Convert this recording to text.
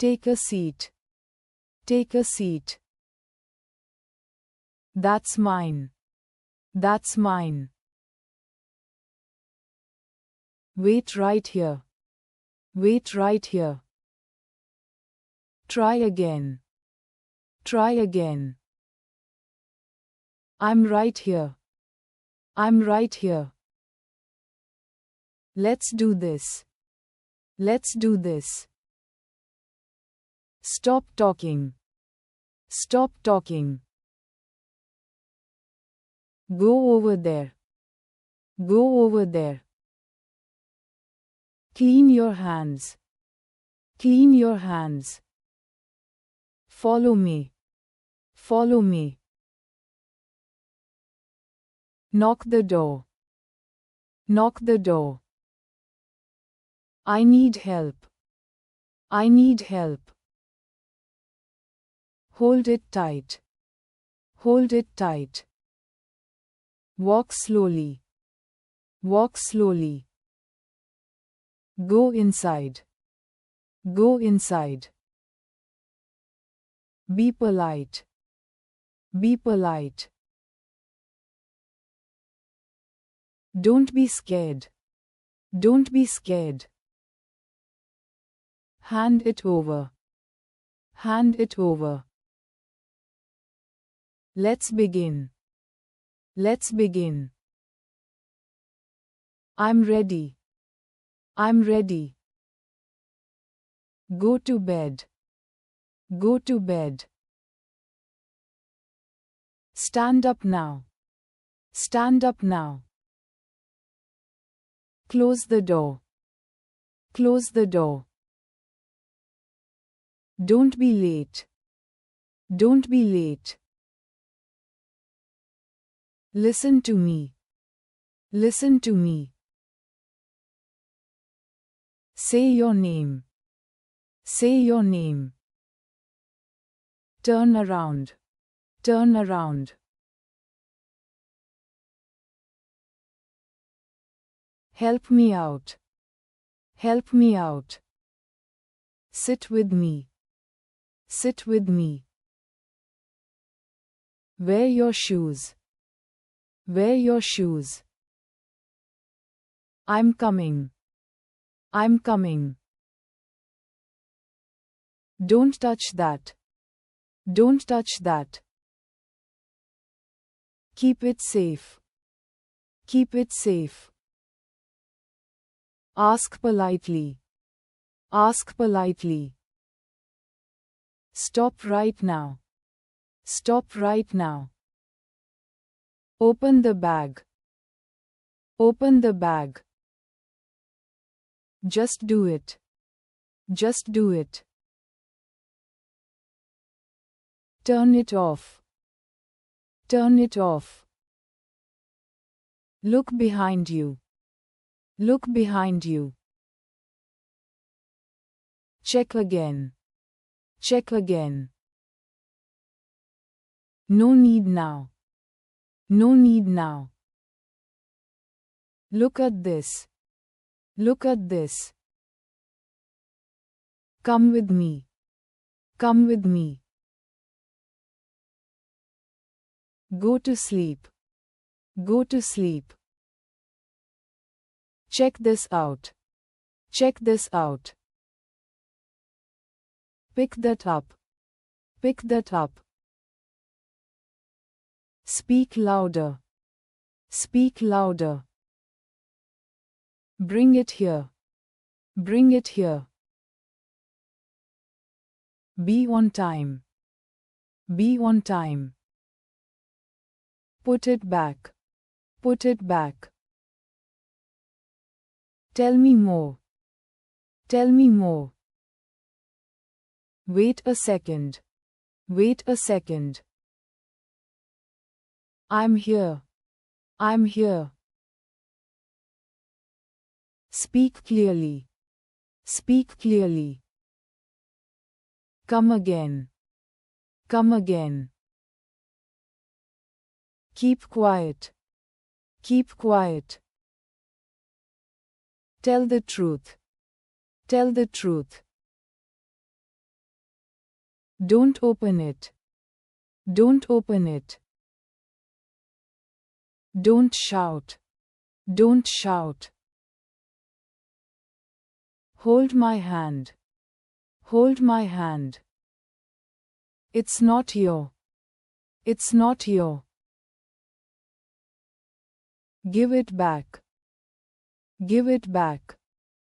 Take a seat. Take a seat. That's mine. That's mine. Wait right here. Wait right here. Try again. Try again. I'm right here. I'm right here. Let's do this. Let's do this. Stop talking. Stop talking. Go over there. Go over there. Clean your hands. Clean your hands. Follow me. Follow me. Knock the door. Knock the door. I need help. I need help. Hold it tight. Hold it tight. Walk slowly. Walk slowly. Go inside. Go inside. Be polite. Be polite. Don't be scared. Don't be scared. Hand it over. Hand it over. Let's begin. Let's begin. I'm ready. I'm ready. Go to bed. Go to bed. Stand up now. Stand up now. Close the door. Close the door. Don't be late. Don't be late. Listen to me. Listen to me. Say your name. Say your name. Turn around. Turn around. Help me out. Help me out. Sit with me. Sit with me. Wear your shoes. Wear your shoes. I'm coming. I'm coming. Don't touch that. Don't touch that. Keep it safe. Keep it safe. Ask politely. Ask politely. Stop right now. Stop right now. Open the bag. Open the bag. Just do it. Just do it. Turn it off. Turn it off. Look behind you. Look behind you. Check again. Check again. No need now. No need now. Look at this. Look at this. Come with me. Come with me. Go to sleep. Go to sleep. Check this out. Check this out. Pick that up. Pick that up. Speak louder. Speak louder. Bring it here. Bring it here. Be on time. Be on time. Put it back. Put it back. Tell me more. Tell me more. Wait a second. Wait a second. I'm here. I'm here. Speak clearly. Speak clearly. Come again. Come again. Keep quiet. Keep quiet. Tell the truth. Tell the truth. Don't open it. Don't open it. Don't shout. Don't shout. Hold my hand. Hold my hand. It's not your. It's not your. Give it back. Give it back.